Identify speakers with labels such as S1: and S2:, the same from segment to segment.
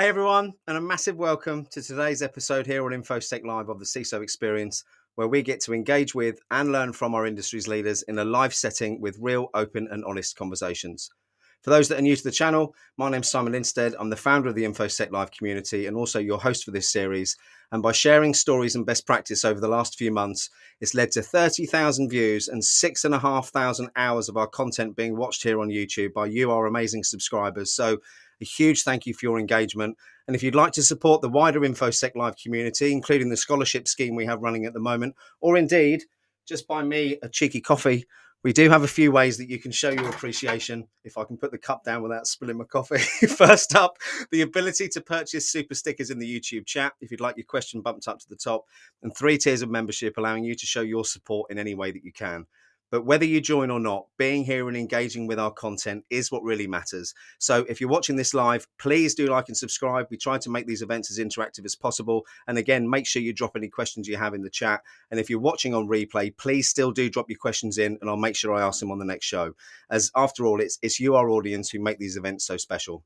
S1: Hey everyone, and a massive welcome to today's episode here on InfoSec Live of the CISO Experience, where we get to engage with and learn from our industry's leaders in a live setting with real, open and honest conversations. For those that are new to the channel, my name's Simon Linstead. I'm the founder of the InfoSec Live community and also your host for this series. And by sharing stories and best practice over the last few months, it's led to 30,000 views and 6,500 hours of our content being watched here on YouTube by you, our amazing subscribers. So a huge thank you for your engagement. And if you'd like to support the wider InfoSec Live community, including the scholarship scheme we have running at the moment, or indeed just buy me a cheeky coffee, we do have a few ways that you can show your appreciation. If I can put the cup down without spilling my coffee. First up, the ability to purchase super stickers in the YouTube chat if you'd like your question bumped up to the top, and 3 tiers of membership allowing you to show your support in any way that you can. But whether you join or not, being here and engaging with our content is what really matters. So if you're watching this live, please do like and subscribe. We try to make these events as interactive as possible. And again, make sure you drop any questions you have in the chat. And if you're watching on replay, please still do drop your questions in and I'll make sure I ask them on the next show. As after all, it's you, our audience, who make these events so special.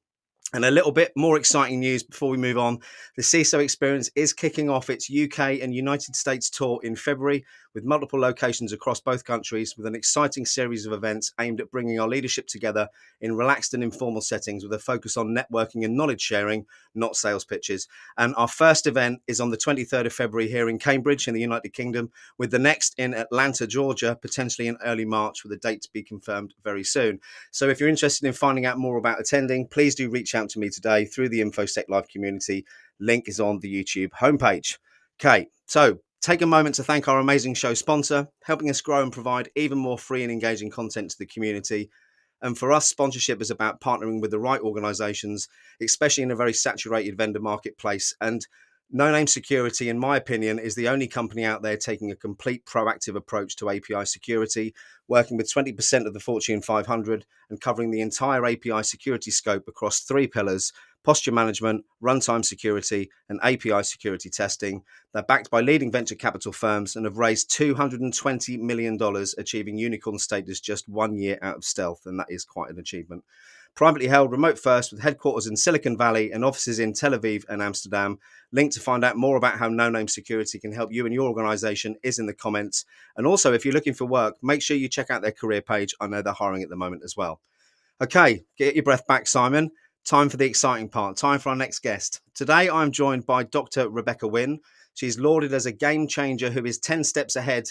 S1: And a little bit more exciting news before we move on. The CISO Experience is kicking off its UK and United States tour in February with multiple locations across both countries with an exciting series of events aimed at bringing our leadership together in relaxed and informal settings with a focus on networking and knowledge sharing, not sales pitches. And our first event is on the 23rd of February here in Cambridge in the United Kingdom, with the next in Atlanta, Georgia, potentially in early March with a date to be confirmed very soon. So if you're interested in finding out more about attending, please do reach out to me today through the InfoSec Live community. Link is on the YouTube homepage. Okay, so take a moment to thank our amazing show sponsor, helping us grow and provide even more free and engaging content to the community. And for us, sponsorship is about partnering with the right organizations, especially in a very saturated vendor marketplace. And No Name Security, in my opinion, is the only company out there taking a complete proactive approach to API security, working with 20% of the Fortune 500 and covering the entire API security scope across 3 pillars: posture management, runtime security, and API security testing. They're backed by leading venture capital firms and have raised $220 million, achieving unicorn status just 1 year out of stealth, and that is quite an achievement. Privately held, remote first, with headquarters in Silicon Valley and offices in Tel Aviv and Amsterdam. Link to find out more about how No Name Security can help you and your organization is in the comments. And also, if you're looking for work, make sure you check out their career page. I know they're hiring at the moment as well. Okay, get your breath back, Simon. Time for the exciting part. Time for our next guest. Today, I'm joined by Dr. Rebecca Wynn. She's lauded as a game changer who is 10 steps ahead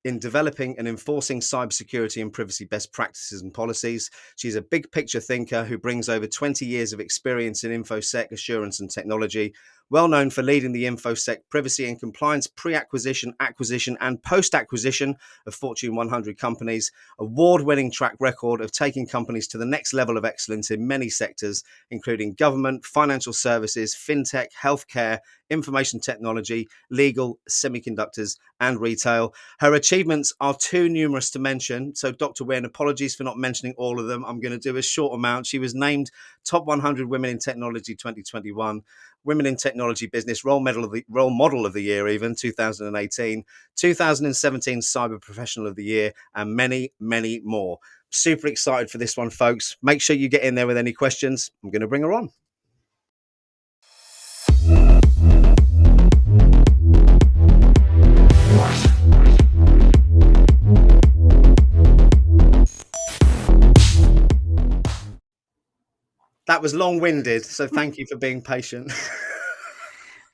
S1: in developing and enforcing cybersecurity and privacy best practices and policies. She's a big picture thinker who brings over 20 years of experience in InfoSec assurance and technology, well known for leading the InfoSec privacy and compliance pre-acquisition, acquisition, and post-acquisition of Fortune 100 companies, award-winning track record of taking companies to the next level of excellence in many sectors, including government, financial services, fintech, healthcare, information technology, legal, semiconductors, and retail. Her achievements are too numerous to mention, so Dr. Wynn, apologies for not mentioning all of them. I'm going to do a short amount. She was named Top 100 Women in Technology 2021, Women in Technology Business Role Model of the Year, even 2018, 2017 Cyber Professional of the Year, and many, many more. Super excited for this one, folks. Make sure you get in there with any questions. I'm going to bring her on. That was long-winded, so thank you for being patient.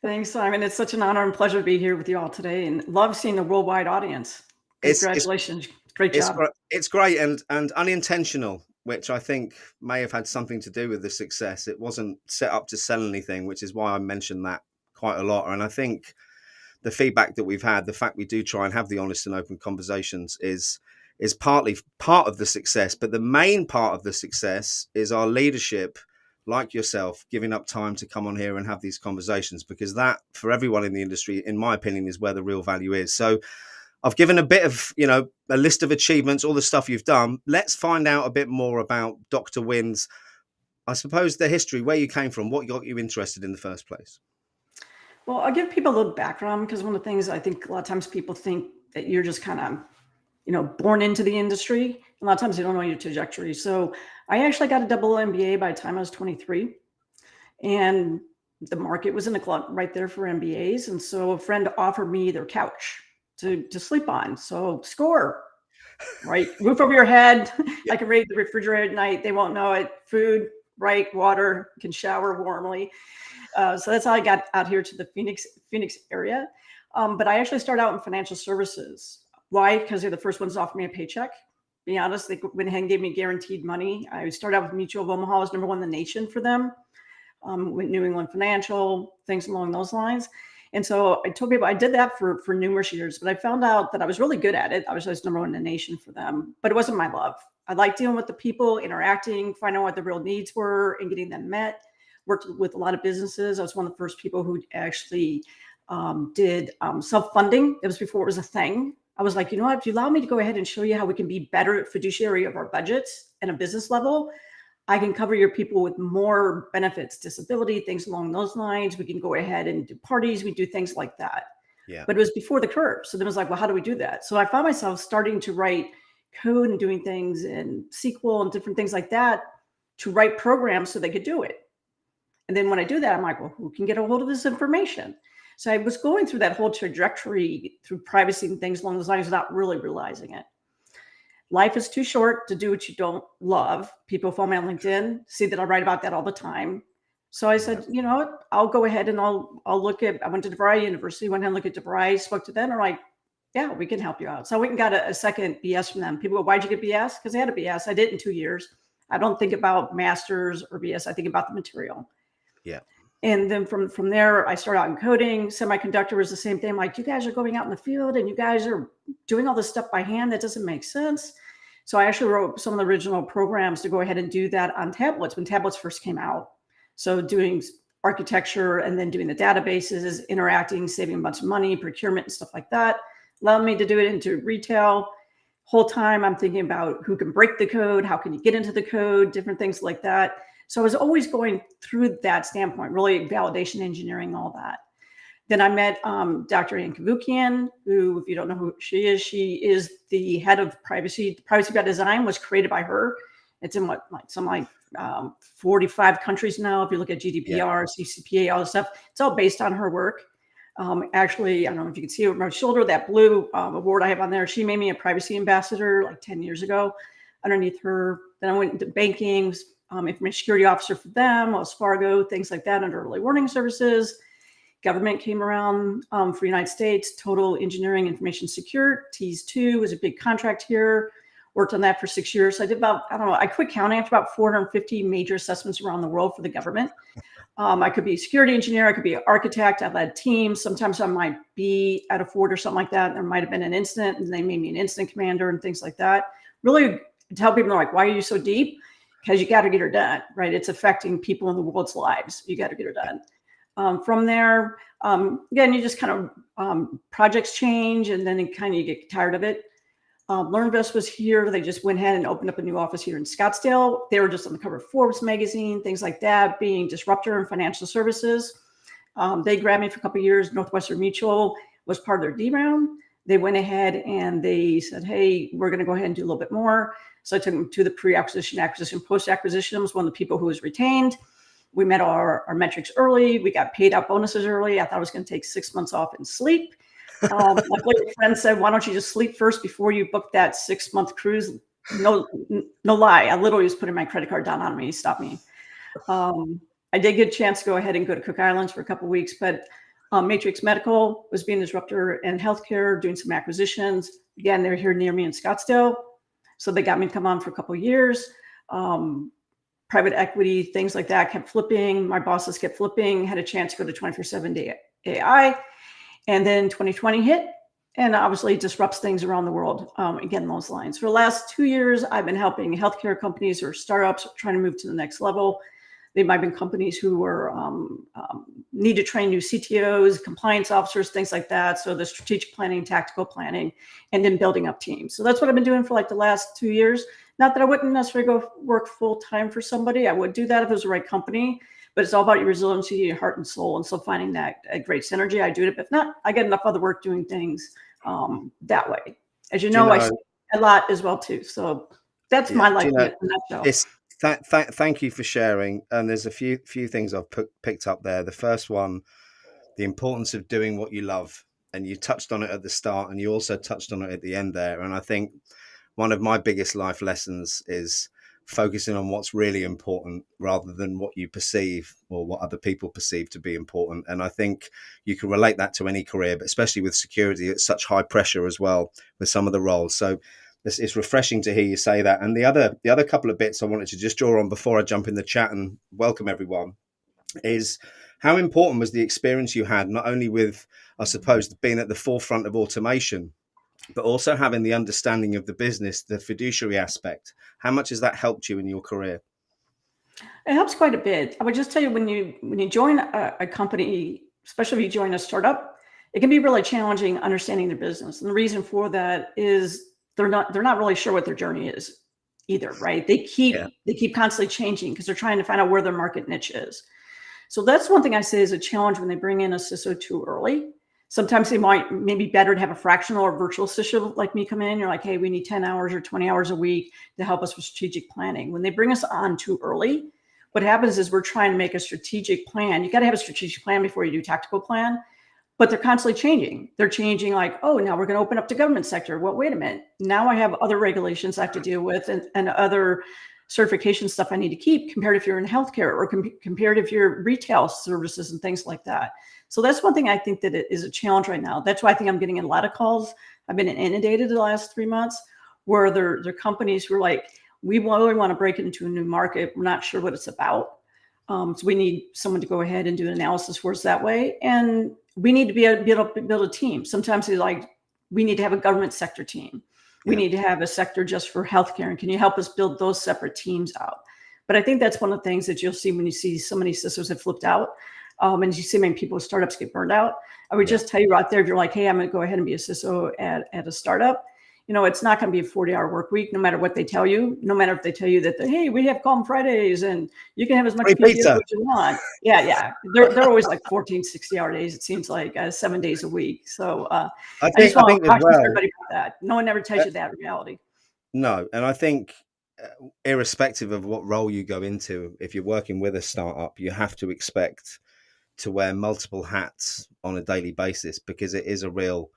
S2: Thanks, Simon. It's such an honor and pleasure to be here with you all today, and love seeing the worldwide audience. Congratulations. Great job.
S1: It's great and unintentional, which I think may have had something to do with the success. It wasn't set up to sell anything, which is why I mentioned that quite a lot. And I think the feedback that we've had, the fact we do try and have the honest and open conversations is partly part of the success. But the main part of the success is our leadership, like yourself, giving up time to come on here and have these conversations, because that, for everyone in the industry, in my opinion, is where the real value is. So I've given a bit of, a list of achievements, all the stuff you've done. Let's find out a bit more about Dr. Wynn's, I suppose, the history, where you came from, what got you interested in the first place.
S2: Well, I'll give people a little background, because one of the things I think a lot of times people think that you're just kind of, born into the industry. A lot of times they don't know your trajectory. So I actually got a double MBA by the time I was 23. And the market was in a glut right there for MBAs. And so a friend offered me their couch to sleep on. So score, right? Roof over your head. I can raise the refrigerator at night. They won't know it. Food, right? Water, can shower warmly. So that's how I got out here to the Phoenix area. But I actually started out in financial services. Why? Because they're the first ones to offer me a paycheck. Be honest, they went ahead and gave me guaranteed money. I started out with Mutual of Omaha. I was #1 in the nation for them. With New England Financial, things along those lines. And so I told people I did that for numerous years, but I found out that I was really good at it. I was just #1 in the nation for them, but it wasn't my love. I liked dealing with the people, interacting, finding out what the real needs were and getting them met. Worked with a lot of businesses. I was one of the first people who actually did self-funding. It was before it was a thing. I was like, you know what, if you allow me to go ahead and show you how we can be better at fiduciary of our budgets and a business level, I can cover your people with more benefits, disability, things along those lines. We can go ahead and do parties. We do things like that.
S1: Yeah.
S2: But it was before the curve. So then it was like, well, how do we do that? So I found myself starting to write code and doing things in SQL and different things like that to write programs so they could do it. And then when I do that, I'm like, well, who can get a hold of this information? So I was going through that whole trajectory through privacy and things along those lines without really realizing it. Life is too short to do what you don't love. People follow me on LinkedIn, see that I write about that all the time. So I said, you know what, I'll go ahead and I'll look at, I went to DeVry University, went ahead and looked at DeVry, spoke to them, and like, yeah, we can help you out. So I went and got a second BS from them. People go, why'd you get BS? Because I had a BS. I did it in 2 years. I don't think about masters or BS. I think about the material.
S1: Yeah.
S2: And then from there, I started out in coding. Semiconductor was the same thing. I'm like, you guys are going out in the field and you guys are doing all this stuff by hand. That doesn't make sense. So I actually wrote some of the original programs to go ahead and do that on tablets when tablets first came out. So doing architecture and then doing the databases, interacting, saving a bunch of money, procurement and stuff like that. Allowed me to do it into retail. Whole time I'm thinking about who can break the code, how can you get into the code, different things like that. So I was always going through that standpoint, really validation engineering, all that. Then I met Dr. Ann Kavukian, who, if you don't know who she is the head of privacy. Privacy by Design was created by her. It's in some 45 countries now. If you look at GDPR, CCPA, all this stuff, it's all based on her work. Actually, I don't know if you can see it over my shoulder, that blue award I have on there. She made me a privacy ambassador like 10 years ago underneath her. Then I went into banking, information security officer for them, Wells Fargo, things like that under early warning services. Government came around for United States, Total Engineering Information Secure, TEAS 2 was a big contract here. Worked on that for 6 years. So I did about, I don't know, I quit counting after about 450 major assessments around the world for the government. I could be a security engineer. I could be an architect. I led teams. Sometimes I might be at a fort or something like that. There might have been an incident and they made me an incident commander and things like that. Really tell people, like, why are you so deep? Because you got to get her done, right? It's affecting people in the world's lives. You got to get her done. From there, again, you just kind of projects change and then you get tired of it. LearnVest was here. They just went ahead and opened up a new office here in Scottsdale. They were just on the cover of Forbes magazine, things like that, being disruptor in financial services. They grabbed me for a couple of years. Northwestern Mutual was part of their D round. They went ahead and they said, hey, we're going to go ahead and do a little bit more. So I took them to the pre-acquisition, acquisition, post-acquisition. I was one of the people who was retained. We met our metrics early. We got paid out bonuses early. I thought I was going to take 6 months off and sleep. Luckily, a friend said, why don't you just sleep first before you book that 6-month cruise? No lie. I literally was putting my credit card down on me. He stopped me. I did get a chance to go ahead and go to Cook Islands for a couple of weeks, but Matrix Medical was being a disruptor in healthcare, doing some acquisitions. Again, they're here near me in Scottsdale. So they got me to come on for a couple of years. Private equity, things like that kept flipping. My bosses kept flipping, had a chance to go to 24/7 AI. And then 2020 hit and obviously disrupts things around the world. Again, those lines. For the last 2 years, I've been helping healthcare companies or startups trying to move to the next level. They might have been companies who were need to train new CTOs, compliance officers, things like that. So the strategic planning, tactical planning, and then building up teams. So that's what I've been doing for like the last 2 years. Not that I wouldn't necessarily go work full time for somebody. I would do that if it was the right company, but it's all about your resiliency, your heart and soul. And so finding that a great synergy, I do it. But if not, I get enough other work doing things that way. As you know, I sleep a lot as well too. So that's my life in a nutshell.
S1: Thank you for sharing. And there's a few things I've picked up there. The first one, the importance of doing what you love, and you touched on it at the start, and you also touched on it at the end there. And I think one of my biggest life lessons is focusing on what's really important rather than what you perceive or what other people perceive to be important. And I think you can relate that to any career, but especially with security, it's such high pressure as well with some of the roles. So it's refreshing to hear you say that. And the other couple of bits I wanted to just draw on before I jump in the chat and welcome everyone is how important was the experience you had, not only with, I suppose, being at the forefront of automation, but also having the understanding of the business, the fiduciary aspect. How much has that helped you in your career?
S2: It helps quite a bit. I would just tell you, when you join a company, especially if you join a startup, it can be really challenging understanding their business. And the reason for that is they're not really sure what their journey is either, right? They keep constantly changing because they're trying to find out where their market niche is. So that's one thing I say is a challenge when they bring in a CISO too early. Sometimes they might maybe better to have a fractional or virtual CISO like me come in. You're like, hey, we need 10 hours or 20 hours a week to help us with strategic planning. When they bring us on too early, what happens is we're trying to make a strategic plan. You got to have a strategic plan before you do tactical plan, but they're constantly changing. They're changing like, oh, now we're going to open up the government sector. Well, wait a minute. Now I have other regulations I have to deal with and other certification stuff I need to keep compared if you're in healthcare or compared if you're retail services and things like that. So that's one thing I think that it is a challenge right now. That's why I think I'm getting a lot of calls. I've been inundated the last 3 months where they're companies who are like, we really want to break it into a new market. We're not sure what it's about. So we need someone to go ahead and do an analysis for us that way. And we need to be able to build a team. Sometimes they're like, we need to have a government sector team. We need to have a sector just for healthcare. And can you help us build those separate teams out? But I think that's one of the things that you'll see when you see so many CISOs have flipped out. And you see many people with startups get burned out. I would just tell you right there, if you're like, hey, I'm going to go ahead and be a CISO at a startup, it's not going to be a 40-hour work week, no matter what they tell you, no matter if they tell you that, hey, we have calm Fridays and you can have as much PTO as you want. Yeah. They're always like 14, 60-hour days. It seems like 7 days a week. So I just want to caution everybody about that. No one ever tells you that reality.
S1: No. And I think irrespective of what role you go into, if you're working with a startup, you have to expect to wear multiple hats on a daily basis because it is a real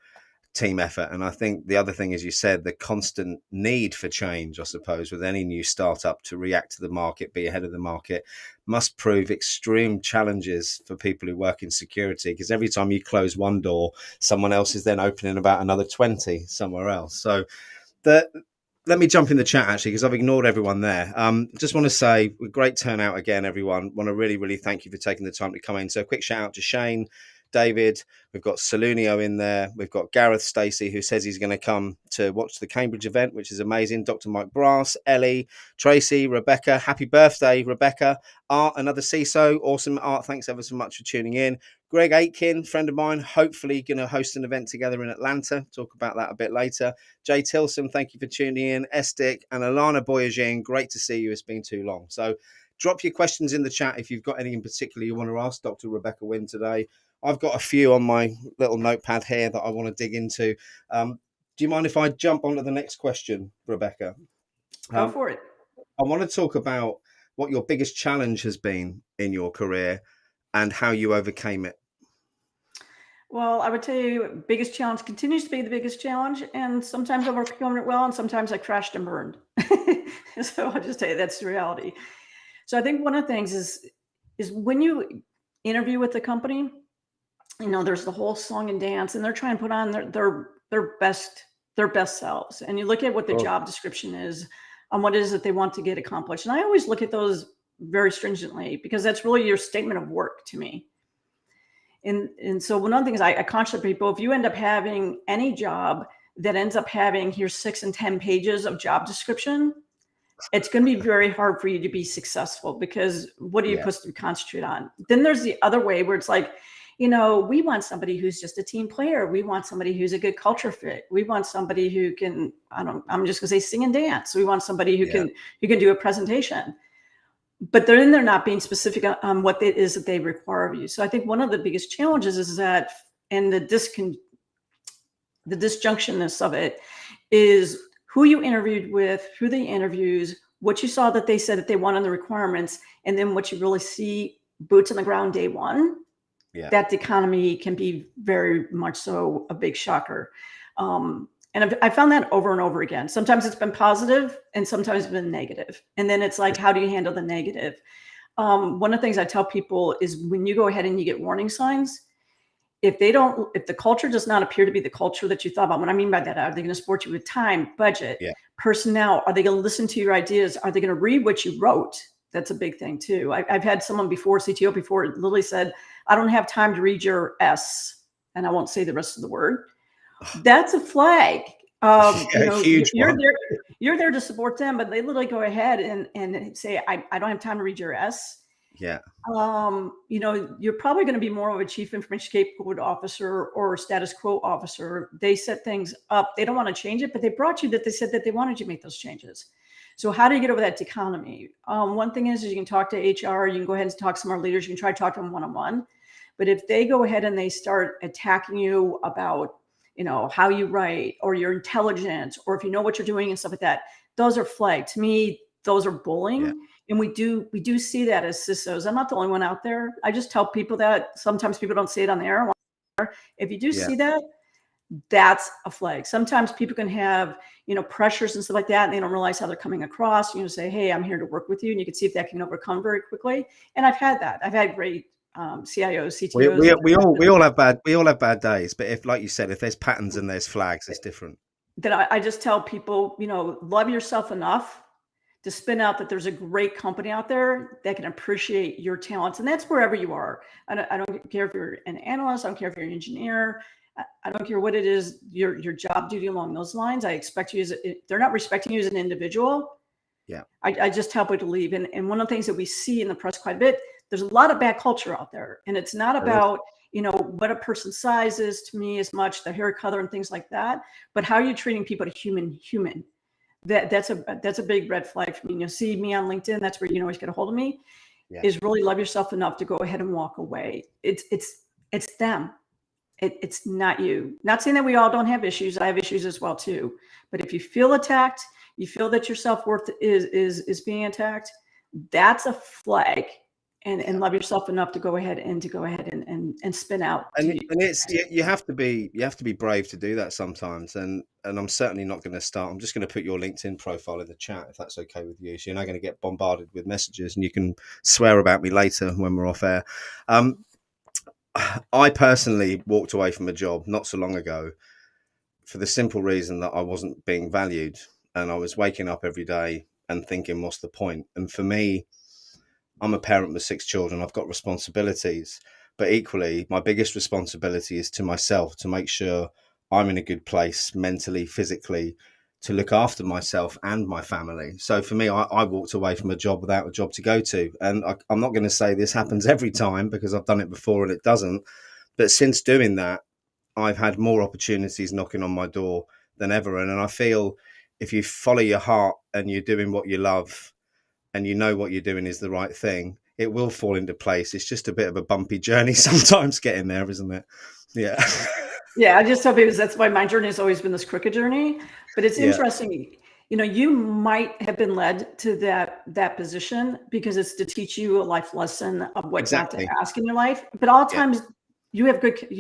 S1: team effort. And I think the other thing, as you said, the constant need for change, I suppose, with any new startup to react to the market, be ahead of the market, must prove extreme challenges for people who work in security, because every time you close one door, someone else is then opening about another 20 somewhere else. So let me jump in the chat, actually, because I've ignored everyone there. Just want to say, great turnout again, everyone. Want to really, really thank you for taking the time to come in. So a quick shout out to Shane, David. We've got Salunio in there. We've got Gareth Stacey, who says he's going to come to watch the Cambridge event, which is amazing. Dr. Mike Brass, Ellie, Tracy, Rebecca. Happy birthday, Rebecca. Art, another CISO. Awesome, Art. Thanks ever so much for tuning in. Greg Aitken, friend of mine, hopefully going to host an event together in Atlanta. Talk about that a bit later. Jay Tilson, thank you for tuning in. Estic and Alana Boyagin, great to see you. It's been too long. So drop your questions in the chat if you've got any in particular you want to ask Dr. Rebecca Wynn today. I've got a few on my little notepad here that I want to dig into. Do you mind if I jump on to the next question, Rebecca?
S2: Go for it.
S1: I want to talk about what your biggest challenge has been in your career and how you overcame it.
S2: Well, I would tell you, biggest challenge continues to be the biggest challenge. And sometimes I've overcome it well, and sometimes I crashed and burned. So I'll just tell you, that's the reality. So I think one of the things is when you interview with the company, there's the whole song and dance, and they're trying to put on their best selves. And you look at what the job description is on what it is that they want to get accomplished. And I always look at those very stringently because that's really your statement of work to me. And so one of the things I caution people, if you end up having any job that ends up having here's 6 and 10 pages of job description, it's going to be very hard for you to be successful because what are you supposed to concentrate on? Then there's the other way where it's like, we want somebody who's just a team player. We want somebody who's a good culture fit. We want somebody who can, I'm just going to say sing and dance. We want somebody who can do a presentation. But they're not being specific on what it is that they require of you. So I think one of the biggest challenges is that, and the disjunctionness of it is who you interviewed with, who the interviews, what you saw that they said that they want on the requirements, and then what you really see boots on the ground day one, that economy can be very much so a big shocker. And I found that over and over again. Sometimes it's been positive and sometimes it's been negative. And then it's like, how do you handle the negative? One of the things I tell people is when you go ahead and you get warning signs, if the culture does not appear to be the culture that you thought about, what I mean by that, are they going to support you with time, budget, personnel? Are they going to listen to your ideas? Are they going to read what you wrote? That's a big thing too. I've had someone before, CTO before, literally said, I don't have time to read your S, and I won't say the rest of the word. That's a flag.
S1: Huge
S2: you're there to support them, but they literally go ahead and say, I don't have time to read your S.
S1: Yeah.
S2: You're probably going to be more of a chief information scapegoat officer or status quo officer. They set things up. They don't want to change it, but they brought you that they said that they wanted you to make those changes. So how do you get over that dichotomy? One thing is you can talk to HR. You can go ahead and talk to some of our leaders. You can try to talk to them one-on-one. But if they go ahead and they start attacking you about, how you write or your intelligence, or if you know what you're doing and stuff like that, those are flags. To me, those are bullying. Yeah. And we do see that as CISOs. I'm not the only one out there. I just tell people that sometimes people don't see it on the air. If you do see that, that's a flag. Sometimes people can have, pressures and stuff like that, and they don't realize how they're coming across. Say, hey, I'm here to work with you. And you can see if that can overcome very quickly. And I've had that. I've had great CIOs, CTOs.
S1: We all have bad days. But if, like you said, if there's patterns and there's flags, it's different.
S2: Then I just tell people, love yourself enough to spin out that there's a great company out there that can appreciate your talents. And that's wherever you are. I don't care if you're an analyst. I don't care if you're an engineer. I don't care what it is, your job duty along those lines. I expect you they're not respecting you as an individual.
S1: Yeah.
S2: I just tell people to leave. And one of the things that we see in the press quite a bit, there's a lot of bad culture out there. And it's not about, what a person's size is to me as much, the hair color and things like that, but how you're treating people to human. That's a big red flag for me. You'll see me on LinkedIn. That's where you always get a hold of me. Is really love yourself enough to go ahead and walk away. It's them. It's not you. Not saying that we all don't have issues. I have issues as well too. But if you feel attacked, you feel that your self-worth is being attacked, that's a flag. And love yourself enough to go ahead and spin out.
S1: And it's you have to be brave to do that sometimes. And I'm certainly not going to start. I'm just going to put your LinkedIn profile in the chat if that's okay with you. So you're not going to get bombarded with messages, and you can swear about me later when we're off air. I personally walked away from a job not so long ago for the simple reason that I wasn't being valued, and I was waking up every day and thinking, what's the point? And for me, I'm a parent with 6 children. I've got responsibilities, but equally, my biggest responsibility is to myself, to make sure I'm in a good place mentally, physically, to look after myself and my family. So for me, I walked away from a job without a job to go to. And I'm not going to say this happens every time because I've done it before and it doesn't. But since doing that, I've had more opportunities knocking on my door than ever. And I feel if you follow your heart and you're doing what you love and you know what you're doing is the right thing, it will fall into place. It's just a bit of a bumpy journey sometimes getting there, isn't it? Yeah.
S2: Yeah, I just tell people that's why my journey has always been this crooked journey. But it's interesting, you might have been led to that position because it's to teach you a life lesson of what not to ask in your life. But all times you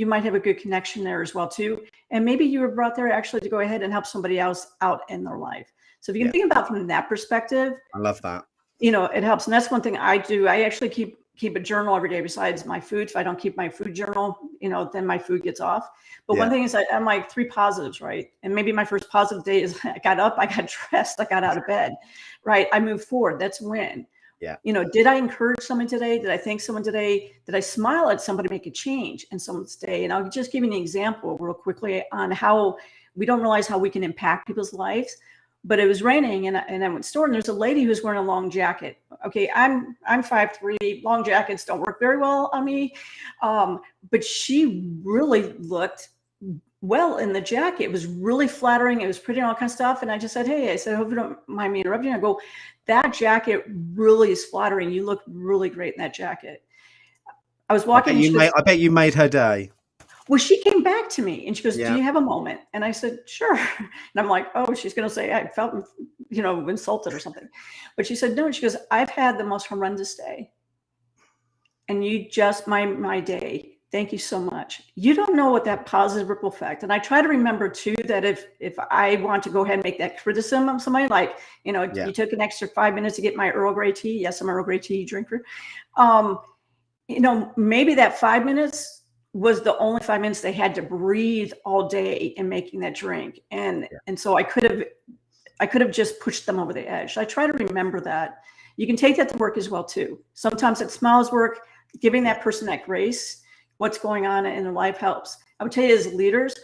S2: might have a good connection there as well too. And maybe you were brought there actually to go ahead and help somebody else out in their life. So if you can think about from that perspective,
S1: I love that.
S2: It helps. And that's one thing I do. I actually keep a journal every day besides my food. If I don't keep my food journal, then my food gets off. But one thing is I'm like 3 positives, right? And maybe my first positive day is I got up, I got dressed, I got out of bed, right? I moved forward. That's win.
S1: Yeah.
S2: Did I encourage someone today? Did I thank someone today? Did I smile at somebody, make a change in someone's day? And I'll just give you an example real quickly on how we don't realize how we can impact people's lives. But it was raining and I went to the store and there's a lady who's wearing a long jacket. Okay, I'm 5'3", long jackets don't work very well on me. But she really looked well in the jacket. It was really flattering. It was pretty and all kinds of stuff. And I just said, hey, I hope you don't mind me interrupting. I go, that jacket really is flattering. You look really great in that jacket. I was walking.
S1: I bet you made her day.
S2: Well, she came back to me and she goes, do
S1: Yeah.
S2: you have a moment? And I said, sure. And I'm like, oh, she's going to say I felt, insulted or something. But she said, no. And she goes, I've had the most horrendous day. And you just my day. Thank you so much. You don't know what that positive ripple effect. And I try to remember too that if I want to go ahead and make that criticism of somebody, like,
S1: Yeah.
S2: you took an extra 5 minutes to get my Earl Grey tea. Yes, I'm an Earl Grey tea drinker. Maybe that 5 minutes was the only 5 minutes they had to breathe all day in making that drink. And so I could have just pushed them over the edge. I try to remember that. You can take that to work as well too. Sometimes it smiles work, giving that person that grace, what's going on in their life helps. I would tell you as leaders,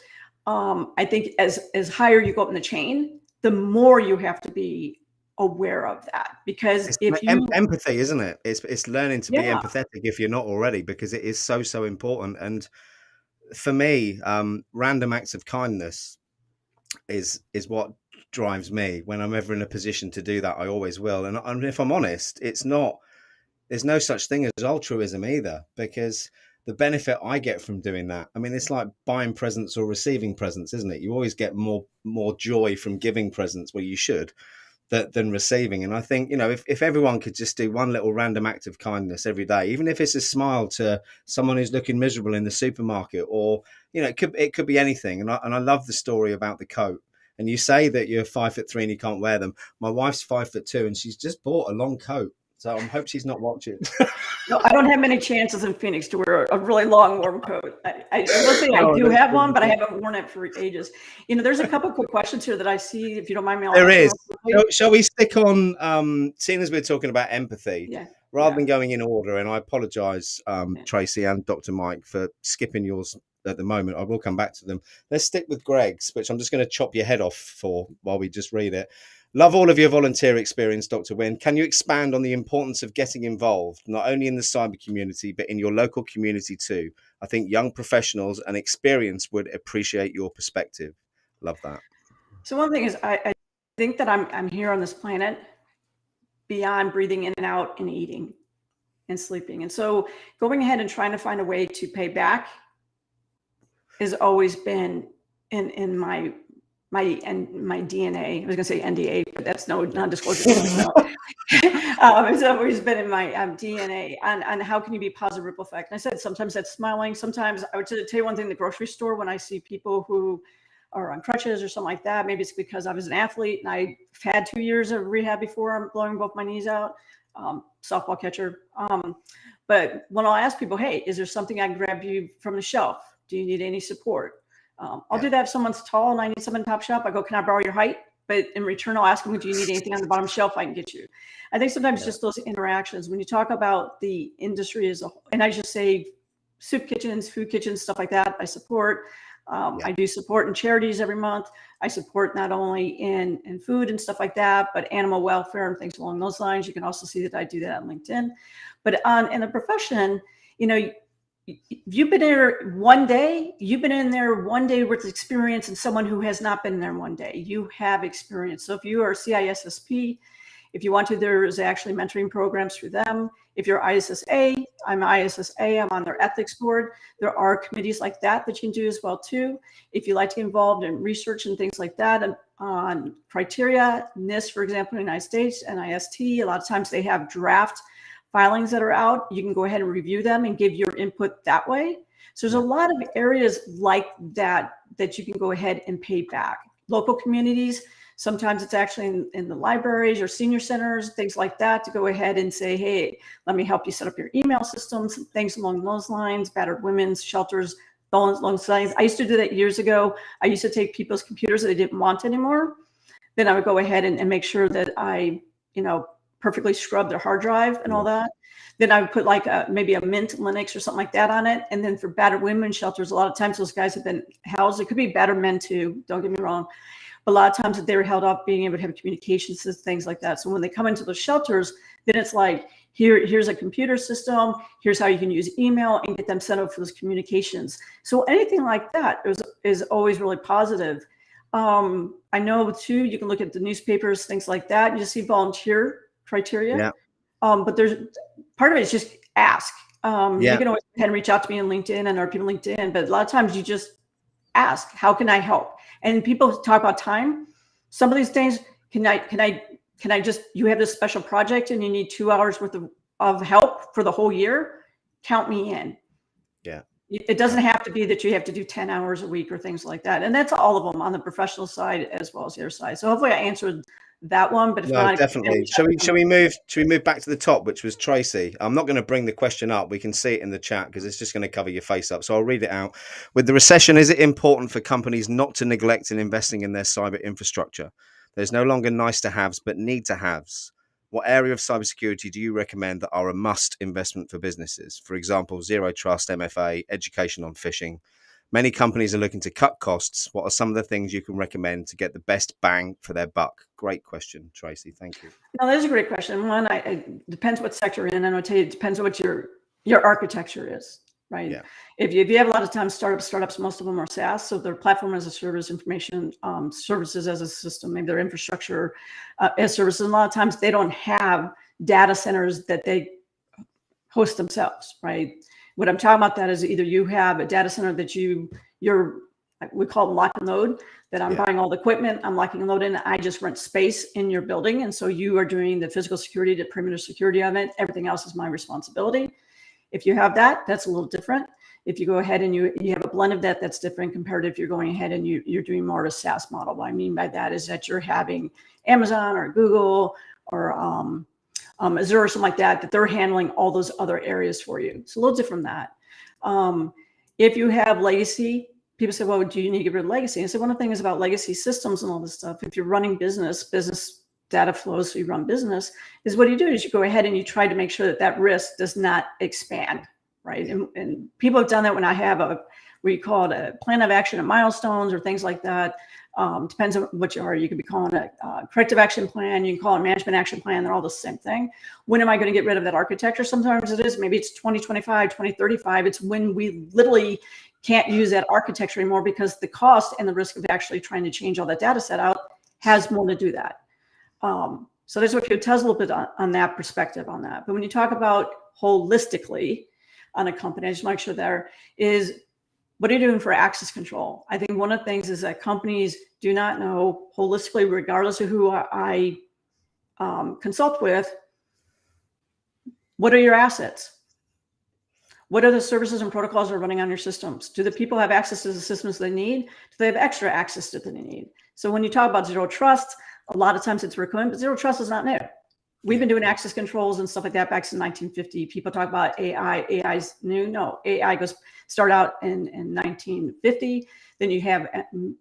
S2: I think as higher you go up in the chain, the more you have to be aware of that, because if you
S1: empathy, isn't it? It's learning to be
S2: yeah.
S1: empathetic if you're not already, because it is so important. And for me, random acts of kindness is what drives me. When I'm ever in a position to do that, I always will. And if I'm honest, there's no such thing as altruism either, because the benefit I get from doing that, I mean, it's like buying presents or receiving presents, isn't it? You always get more joy from giving presents, well, you should, than receiving. And I think, if everyone could just do one little random act of kindness every day, even if it's a smile to someone who's looking miserable in the supermarket, or it could be anything. And I love the story about the coat. And you say that you're 5'3" and you can't wear them. My wife's 5'2" and she's just bought a long coat, so I hope she's not watching.
S2: No, I don't have many chances in Phoenix to wear a really long warm coat. I will say I do have one, but I haven't worn it for ages. There's a couple quick questions here that I see. If you don't mind me, I'll
S1: There
S2: answer
S1: is. Shall we stick on, seeing as we're talking about empathy, rather than going in order, and I apologise, Tracy and Dr. Mike, for skipping yours at the moment. I will come back to them. Let's stick with Greg's, which I'm just going to chop your head off for while we just read it. Love all of your volunteer experience, Dr. Wynn. Can you expand on the importance of getting involved, not only in the cyber community, but in your local community too? I think young professionals and experience would appreciate your perspective. Love that.
S2: So one thing is, I think that I'm here on this planet beyond breathing in and out and eating and sleeping. And so going ahead and trying to find a way to pay back has always been in my DNA. I was going to say NDA, but that's no non-disclosure. It's always been in my DNA on how can you be positive ripple effect. And I said sometimes that's smiling. Sometimes I would tell you one thing: the grocery store, when I see people who are on crutches or something like that, maybe it's because I was an athlete and I've had 2 years of rehab before I'm blowing both my knees out, softball catcher. But when I'll ask people, hey, is there something I can grab you from the shelf? Do you need any support? I'll do that if someone's tall and I need someone top shop. I go, can I borrow your height? But in return, I'll ask them, do you need anything on the bottom shelf I can get you? I think sometimes just those interactions, when you talk about the industry as a whole, and I just say soup kitchens, food kitchens, stuff like that, I support. I do support in charities every month. I support not only in food and stuff like that, but animal welfare and things along those lines. You can also see that I do that on LinkedIn. But in the profession, you've been there one day, you've been in there one day with experience, and someone who has not been there one day, you have experience. So if you are CISSP, if you want to, there's actually mentoring programs through them. If you're ISSA, I'm ISSA, I'm on their ethics board. There are committees like that you can do as well too. If you like to get involved in research and things like that on criteria, NIST, for example, in the United States, NIST, a lot of times they have draft filings that are out. You can go ahead and review them and give your input that way. So there's a lot of areas like that you can go ahead and pay back. Local communities, sometimes it's actually in the libraries or senior centers, things like that, to go ahead and say, hey, let me help you set up your email systems, things along those lines, battered women's shelters, along those lines. I used to do that years ago. I used to take people's computers that they didn't want anymore. Then I would go ahead and make sure that I, perfectly scrub their hard drive and all that. Then I would put like maybe a Mint Linux or something like that on it. And then for battered women shelters, a lot of times those guys have been housed. It could be battered men too, don't get me wrong. But a lot of times they were held off being able to have communications and things like that. So when they come into the shelters, then it's like, here's a computer system. Here's how you can use email and get them set up for those communications. So anything like that is always really positive. I know too, you can look at the newspapers, things like that. You just see volunteer criteria. But there's part of it is just ask. You can always go ahead and reach out to me on LinkedIn and our people on LinkedIn, but a lot of times you just ask, how can I help? And people talk about time. Some of these things, can I just, you have this special project and you need 2 hours worth of help for the whole year? Count me in.
S1: Yeah.
S2: It doesn't have to be that you have to do 10 hours a week or things like that. And that's all of them on the professional side as well as the other side. So hopefully I answered that one, but if
S1: No,
S2: not,
S1: definitely. Shall we move back to the top, which was Tracy? I'm not going to bring the question up. We can see it in the chat because it's just going to cover your face up. So I'll read it out. With the recession, is it important for companies not to neglect in investing in their cyber infrastructure? There's no longer nice to haves, but need to haves. What area of cybersecurity do you recommend that are a must investment for businesses? For example, zero trust, MFA, education on phishing. Many companies are looking to cut costs. What are some of the things you can recommend to get the best bang for their buck? Great question, Tracy. Thank you.
S2: No, that is a great question. One, it depends what sector you're in, and I'll tell you, it depends on what your architecture is, right?
S1: Yeah.
S2: If you have a lot of times startups, most of them are SaaS, so their platform as a service, information services as a system, maybe their infrastructure as services. And a lot of times they don't have data centers that they host themselves, right? What I'm talking about that is either you have a data center that we call them lock and load, that I'm buying all the equipment, I'm locking and loading, I just rent space in your building. And so you are doing the physical security, the perimeter security of it. Everything else is my responsibility. If you have that, that's a little different. If you go ahead and you have a blend of that, that's different compared to if you're going ahead and you're doing more of a SaaS model. What I mean by that is that you're having Amazon or Google or Azure or something like that they're handling all those other areas for you. It's a little different than that. If you have legacy, people say, well, do you need to get rid of legacy? And so one of the things about legacy systems and all this stuff, if you're running business data flows, so you run business, is what you do is you go ahead and you try to make sure that risk does not expand, right? And people have done that when I have we call it a plan of action and milestones or things like that. Depends on what you are. You could be calling it a corrective action plan. You can call it management action plan. They're all the same thing. When am I going to get rid of that architecture? Sometimes it is. Maybe it's 2025, 2035. It's when we literally can't use that architecture anymore because the cost and the risk of actually trying to change all that data set out has more to do that. So there's what it tells a little bit on that perspective on that. But when you talk about holistically on a company, I just want to make sure there is, what are you doing for access control? I think one of the things is that companies do not know holistically, regardless of who I consult with, what are your assets? What are the services and protocols that are running on your systems? Do the people have access to the systems they need? Do they have extra access that they need? So when you talk about zero trust, a lot of times it's recurring, but zero trust is not new. We've been doing access controls and stuff like that back since 1950. People talk about AI. AI is new. No, AI start out in 1950. Then you have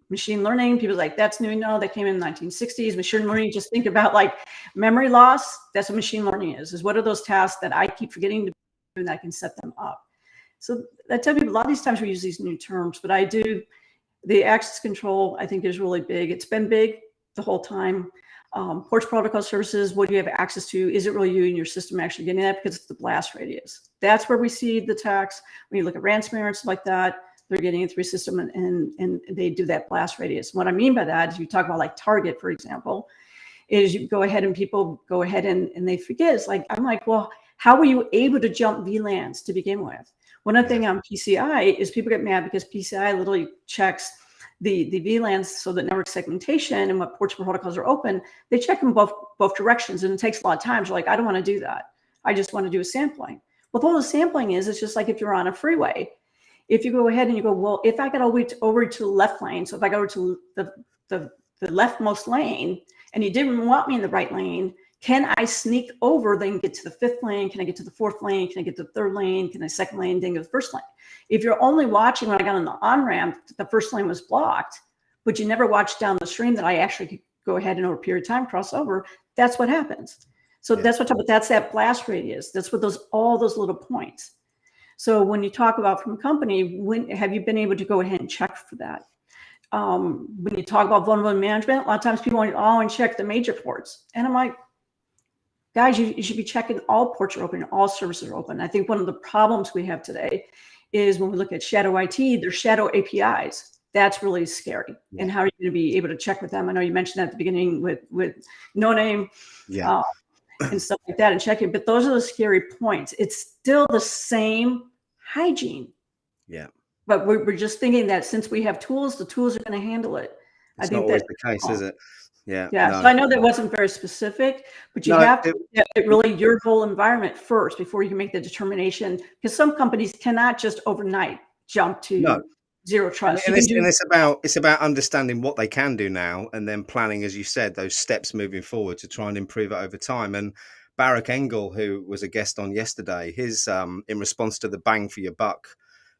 S2: machine learning. People are like, that's new. No, that came in the 1960s. Machine learning, just think about like memory loss. That's what machine learning is what are those tasks that I keep forgetting to do and I can set them up. So I tell people a lot of these times we use these new terms, but the access control I think is really big. It's been big the whole time. Ports protocol services, what do you have access to? Is it really you and your system actually getting that? Because it's the blast radius. That's where we see the attacks. When you look at ransomware and stuff like that, they're getting it through system and they do that blast radius. What I mean by that is you talk about like Target, for example, is you go ahead and people go ahead and they forget. It's like, I'm like, well, how were you able to jump VLANs to begin with? One other thing on PCI is people get mad because PCI literally checks the VLANs, so that network segmentation and what ports and protocols are open, they check them both directions, and it takes a lot of time. You're like, I don't want to do that. I just want to do a sampling. Well, all the sampling is, it's just like if you're on a freeway. If you go ahead and you go, well, if I got over to the left lane, so if I go over to the leftmost lane, and you didn't want me in the right lane, can I sneak over, then get to the fifth lane? Can I get to the fourth lane? Can I get to the third lane? Can I second lane, then go to the first lane? If you're only watching when I got on the on-ramp, the first lane was blocked, but you never watched down the stream that I actually could go ahead and over a period of time cross over, that's what happens. So that's that blast radius. That's what all those little points. So when you talk about from a company, when have you been able to go ahead and check for that? When you talk about vulnerability management, a lot of times people want to check the major ports. And I'm like, guys, you should be checking all ports are open, all services are open. I think one of the problems we have today is when we look at shadow IT, there's shadow APIs. That's really scary. And how are you going to be able to check with them? I know you mentioned that at the beginning with no name. and stuff like that and checking. But those are the scary points. It's still the same hygiene.
S1: Yeah.
S2: But we're just thinking that since we have tools, the tools are going to handle it.
S1: It's not always the case, is it? Yeah.
S2: Yeah.
S1: No.
S2: So I know that wasn't very specific, but you have to get really your whole environment first before you can make the determination, because some companies cannot just overnight jump to zero trust.
S1: And it's about understanding what they can do now and then planning, as you said, those steps moving forward to try and improve it over time. And Barak Engel, who was a guest on yesterday, his in response to the bang for your buck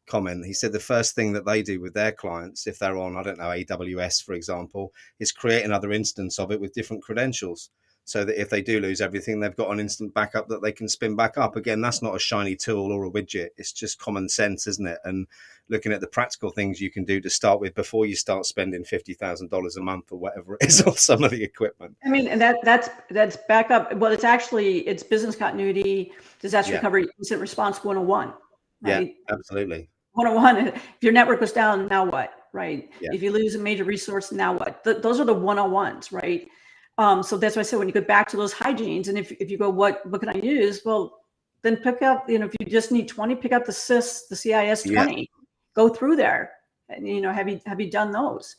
S1: comment, he said the first thing that they do with their clients, if they're on, I don't know, AWS, for example, is create another instance of it with different credentials, so that if they do lose everything, they've got an instant backup that they can spin back up. Again, that's not a shiny tool or a widget. It's just common sense, isn't it? And looking at the practical things you can do to start with before you start spending $50,000 a month or whatever it is on some of the equipment.
S2: I mean, and that's backup. Well, it's business continuity, disaster recovery, incident response 101. Right?
S1: Yeah, absolutely.
S2: 101. If your network goes down, now what? Right?
S1: Yeah.
S2: If you lose a major resource, now what? Those are the 101s, right? So that's why I said when you go back to those hygienes, and if you go, what can I use? Well, then pick up, if you just need 20, pick up the CIS 20, go through there, and have you done those?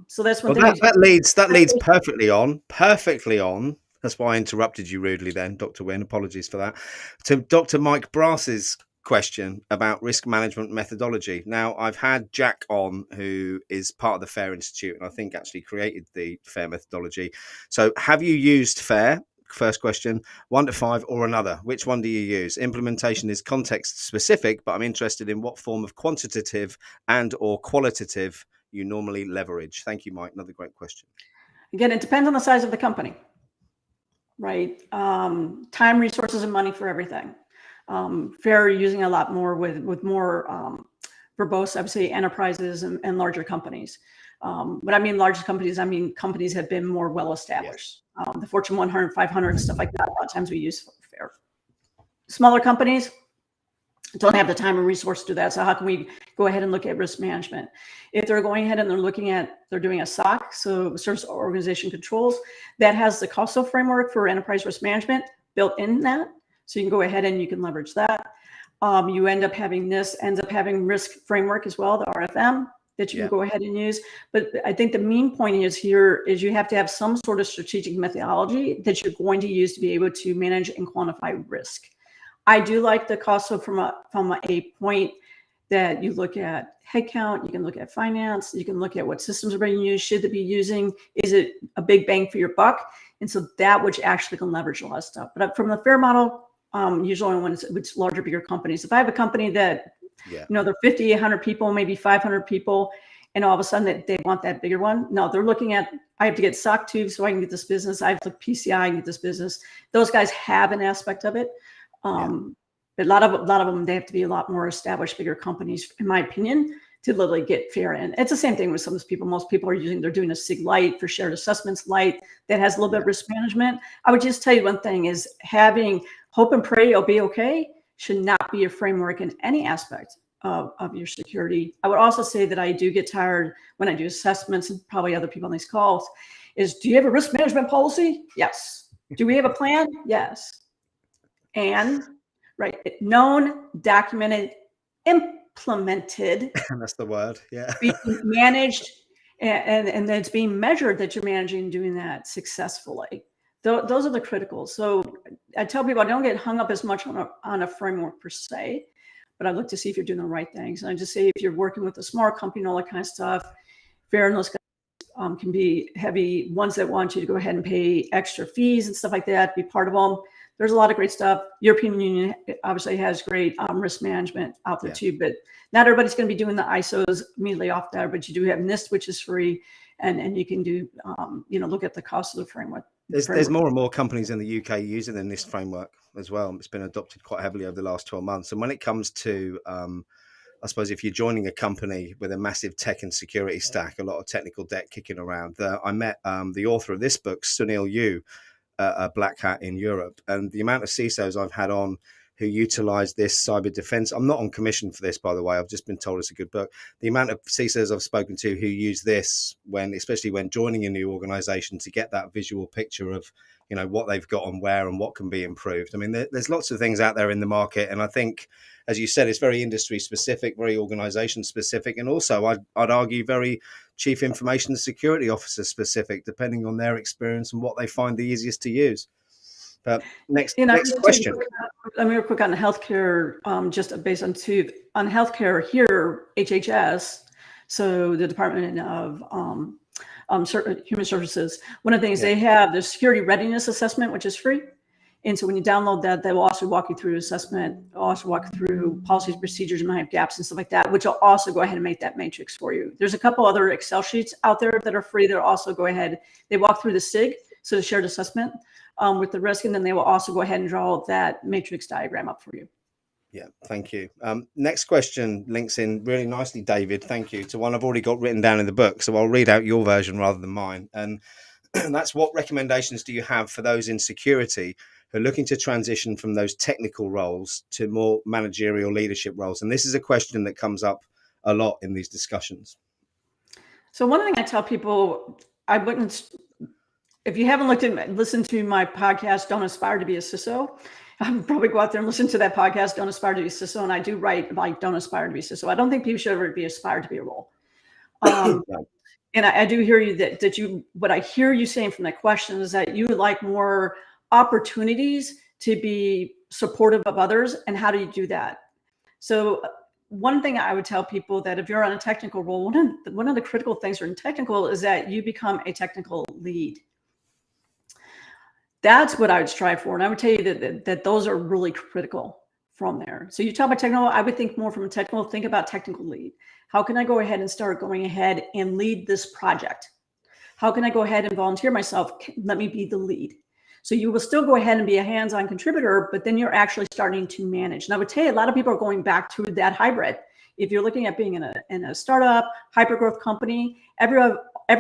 S2: So that's one thing.
S1: That leads perfectly on. That's why I interrupted you rudely then, Dr. Wynn. Apologies for that. To Dr. Mike Brass's question about risk management methodology. Now, I've had Jack on, who is part of the FAIR Institute, and I think actually created the FAIR methodology. So have you used FAIR? First question, 1 to 5 or another. Which one do you use? Implementation is context specific, but I'm interested in what form of quantitative and or qualitative you normally leverage. Thank you, Mike. Another great question.
S2: Again, it depends on the size of the company, right? Time, resources, and money for everything. FAIR using a lot more with more verbose, I would say, enterprises and larger companies. But I mean larger companies, I mean companies have been more well established. The Fortune 100, 500, stuff like that. A lot of times we use FAIR. Smaller companies don't have the time and resource to do that. So how can we go ahead and look at risk management? If they're going ahead and they're doing a SOC, so Service Organization Controls, that has the CISO framework for enterprise risk management built in that. So you can go ahead and you can leverage that. You ends up having risk framework as well, the RFM, that you can go ahead and use. But I think the main point is you have to have some sort of strategic methodology that you're going to use to be able to manage and quantify risk. I do like the CISO from a point that you look at headcount, you can look at finance, you can look at what systems are being used, should they be using, is it a big bang for your buck? And so that which actually can leverage a lot of stuff. But from the FAIR model, usually when it's larger, bigger companies. If I have a company that, they're 50, 100 people, maybe 500 people, and all of a sudden they want that bigger one. No, they're looking at, I have to get SOC 2 so I can get this business. I have to PCI and get this business. Those guys have an aspect of it. But a lot of them, they have to be a lot more established, bigger companies, in my opinion, to literally get FAIR in. It's the same thing with some of those people. Most people they're doing a SIG Lite for shared assessments Lite that has a little bit of risk management. I would just tell you one thing is having hope and pray you'll be okay should not be a framework in any aspect of your security. I would also say that I do get tired when I do assessments, and probably other people on these calls, is do you have a risk management policy? Yes. Do we have a plan? Yes. And known, documented, implemented.
S1: That's the word. Yeah.
S2: Being managed and it's being measured that you're managing and doing that successfully. Those are the criticals. So I tell people I don't get hung up as much on a framework per se, but I look to see if you're doing the right things. And I just say if you're working with a small company and all that kind of stuff, FAIR and those guys can be heavy ones that want you to go ahead and pay extra fees and stuff like that, be part of them. There's a lot of great stuff. European Union obviously has great risk management out there too, but not everybody's going to be doing the ISOs immediately off there, but you do have NIST, which is free, and you can do, look at the cost of the framework.
S1: There's more and more companies in the UK using the NIST framework as well. It's been adopted quite heavily over the last 12 months. And when it comes to, I suppose, if you're joining a company with a massive tech and security stack, a lot of technical debt kicking around, I met the author of this book, Sunil Yu, a black hat in Europe, and the amount of CISOs I've had on who utilize this cyber defense. I'm not on commission for this, by the way. I've just been told it's a good book. The amount of CISOs I've spoken to who use this especially when joining a new organization, to get that visual picture of what they've got on where and what can be improved. I mean, there's lots of things out there in the market, and I think, as you said, it's very industry specific, very organization specific, and also I'd argue very chief information security officer specific, depending on their experience and what they find the easiest to use. But next question.
S2: Let me real quick on healthcare, just based on healthcare here, HHS, so the Department of Human Services. One of the things they have, the security readiness assessment, which is free. And so when you download that, they will also walk you through assessment, also walk you through policies, procedures, and might have gaps and stuff like that, which will also go ahead and make that matrix for you. There's a couple other Excel sheets out there that are free. They'll also go ahead, they walk through the SIG, so the shared assessment with the risk, and then they will also go ahead and draw that matrix diagram up for you.
S1: Yeah, thank you. Next question links in really nicely, David, thank you, to one I've already got written down in the book. So I'll read out your version rather than mine. And that's, what recommendations do you have for those in security who are looking to transition from those technical roles to more managerial leadership roles? And this is a question that comes up a lot in these discussions.
S2: So one thing I tell people, if you haven't listened to my podcast, Don't Aspire to be a CISO, I'll probably go out there and listen to that podcast, Don't Aspire to be a CISO. And I do write like Don't Aspire to be a CISO. I don't think people should ever be aspired to be a role. And I do hear you what I hear you saying from that question is that you would like more opportunities to be supportive of others. And how do you do that? So one thing I would tell people, that if you're on a technical role, one of the critical things in technical is that you become a technical lead. That's what I would strive for. And I would tell you that those are really critical from there. So you talk about technical, I would think more from a technical, think about technical lead. How can I go ahead and start going ahead and lead this project? How can I go ahead and volunteer myself? Let me be the lead. So you will still go ahead and be a hands-on contributor, but then you're actually starting to manage. And I would tell you, a lot of people are going back to that hybrid. If you're looking at being in a startup, hyper-growth company, every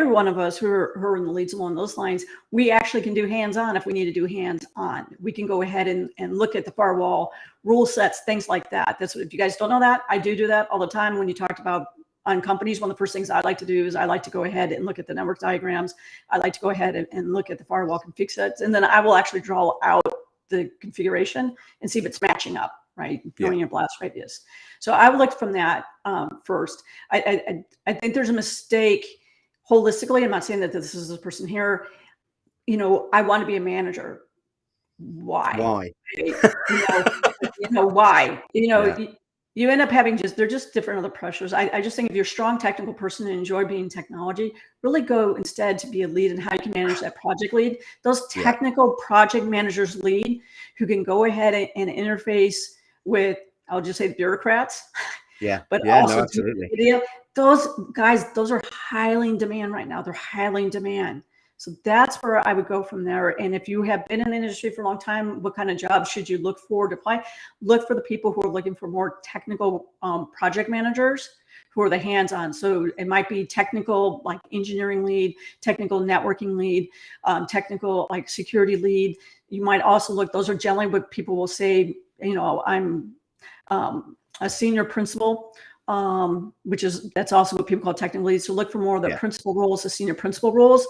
S2: one of us who are in the leads along those lines, we actually can do hands-on if we need to do hands-on. We can go ahead and look at the firewall, rule sets, things like that. That's what, if you guys don't know that, I do that all the time. When you talked about on companies, one of the first things I like to do is I like to go ahead and look at the network diagrams. I like to go ahead and look at the firewall config sets, and then I will actually draw out the configuration and see if it's matching up, right? Knowing your blast radius. So I would look from that first. I think there's a mistake holistically. I'm not saying that this is a person here, I want to be a manager. Why?
S1: Why?
S2: Why? You end up having they're just different other pressures. I just think if you're a strong technical person and enjoy being technology, really go instead to be a lead and how you can manage that project lead. Those technical project managers lead who can go ahead and interface with, I'll just say, bureaucrats.
S1: Yeah.
S2: But
S1: yeah,
S2: also
S1: no, absolutely.
S2: Those guys, those are highly in demand right now. They're highly in demand. So that's where I would go from there. And if you have been in the industry for a long time, what kind of jobs should you look for to apply? Look for the people who are looking for more technical project managers who are the hands-on. So it might be technical, like engineering lead, technical networking lead, technical like security lead. You might also look, those are generally what people will say, I'm a senior principal, that's also what people call technical leads. So look for more of the principal roles, the senior principal roles.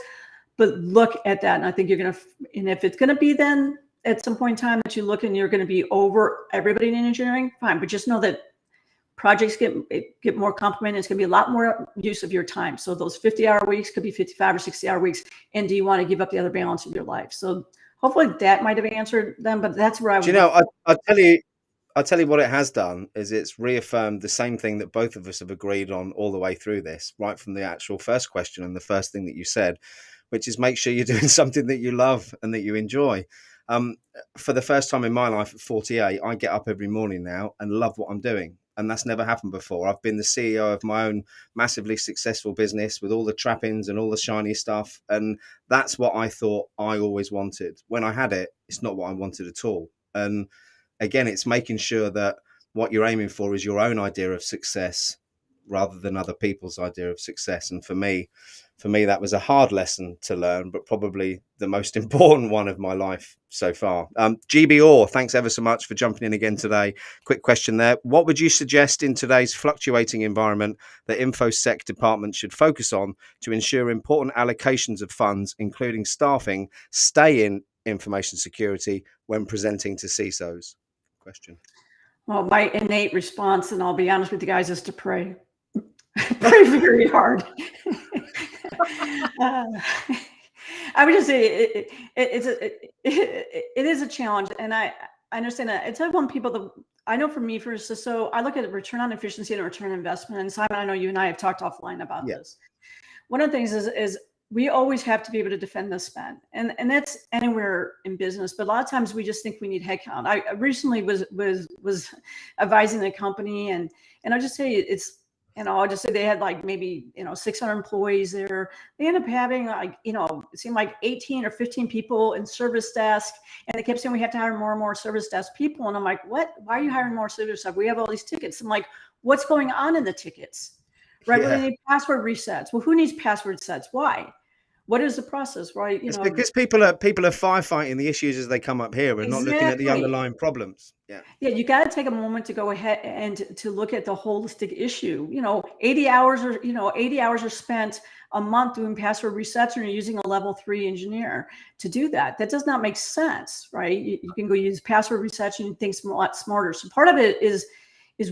S2: But look at that, and I think you're going to, and if it's going to be then at some point in time that you look and you're going to be over everybody in engineering, fine. But just know that projects get more complicated. It's going to be a lot more use of your time. So those 50-hour weeks could be 55 or 60-hour weeks. And do you want to give up the other balance of your life? So hopefully that might have answered them, but that's where I would.
S1: I'll tell you what it has done is it's reaffirmed the same thing that both of us have agreed on all the way through this, right from the actual first question and the first thing that you said, which is make sure you're doing something that you love and that you enjoy. For the first time in my life at 48, I get up every morning now and love what I'm doing. And that's never happened before. I've been the CEO of my own massively successful business with all the trappings and all the shiny stuff. And that's what I thought I always wanted. When I had it, it's not what I wanted at all. And again, it's making sure that what you're aiming for is your own idea of success rather than other people's idea of success. And for me, that was a hard lesson to learn, but probably the most important one of my life so far. GB Orr, thanks ever so much for jumping in again today. Quick question there. What would you suggest in today's fluctuating environment that InfoSec departments should focus on to ensure important allocations of funds, including staffing, stay in information security when presenting to CISOs? Question.
S2: Well, my innate response, and I'll be honest with you guys, is to pray. Pray very hard. I would just say it is a challenge, and I understand that. It's like when people, I know for me, for CISO, I look at return on efficiency and return on investment. And Simon, I know you and I have talked offline about this. One of the things is we always have to be able to defend the spend, and that's anywhere in business. But a lot of times we just think we need headcount. I recently was advising a company, and I'll just say it's, I'll just say they had like maybe 600 employees there. They ended up having like it seemed like 18 or 15 people in service desk, and they kept saying we have to hire more and more service desk people. And I'm like, what? Why are you hiring more service desk? We have all these tickets. I'm like, what's going on in the tickets? Right? Well, they need password resets. Well, who needs password sets? Why? What is the process? Right?
S1: It's because people are firefighting the issues as they come up here and not looking at the underlying problems. Yeah,
S2: you got to take a moment to go ahead and to look at the holistic issue. 80 hours are spent a month doing password resets, and you're using a level 3 engineer to do that. That does not make sense, right? You can go use password resets and think a lot smarter. So part of it is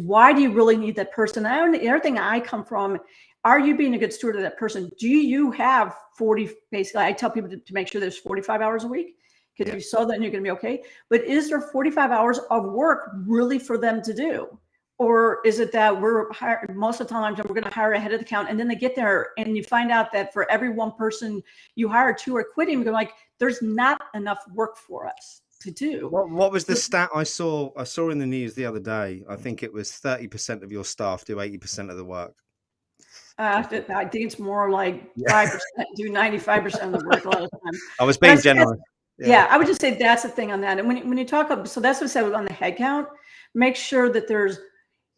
S2: why do you really need that person? And the other thing I come from, are you being a good steward of that person? Do you have 40, basically, I tell people to make sure there's 45 hours a week, because if you saw that, you're going to be okay. But is there 45 hours of work really for them to do? Or is it that we're hiring, most of the time we're going to hire ahead of the count, and then they get there and you find out that for every one person you hire, 2 are quitting. You're like, there's not enough work for us to do.
S1: What was the stat I saw in the news the other day? I think it was 30% of your staff do 80% of the work.
S2: I think it's more like 5% do 95% of the work a lot of times.
S1: I was being generous.
S2: Yeah, I would just say that's the thing on that. And when you talk about, so that's what I said on the headcount, make sure that there's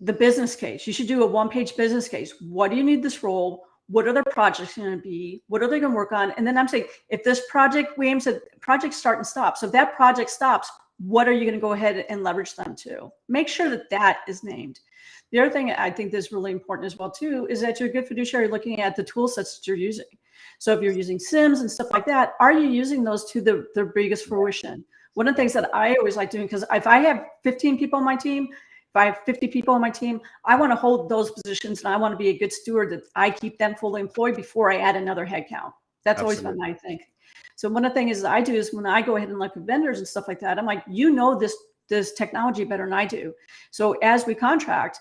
S2: the business case. You should do a 1-page business case. What do you need this role? What are their projects going to be? What are they going to work on? And then I'm saying, if this project, we aim to projects start and stop. So if that project stops, what are you going to go ahead and leverage them to? Make sure that that is named. The other thing I think that's really important as well too is that you're a good fiduciary looking at the tool sets that you're using. So if you're using SIMs and stuff like that, are you using those to their biggest fruition? One of the things that I always like doing, because if I have 15 people on my team, if I have 50 people on my team, I want to hold those positions, and I want to be a good steward that I keep them fully employed before I add another headcount. That's always been my thing. So one of the things I do is when I go ahead and look at vendors and stuff like that, I'm like, this technology better than I do. So as we contract,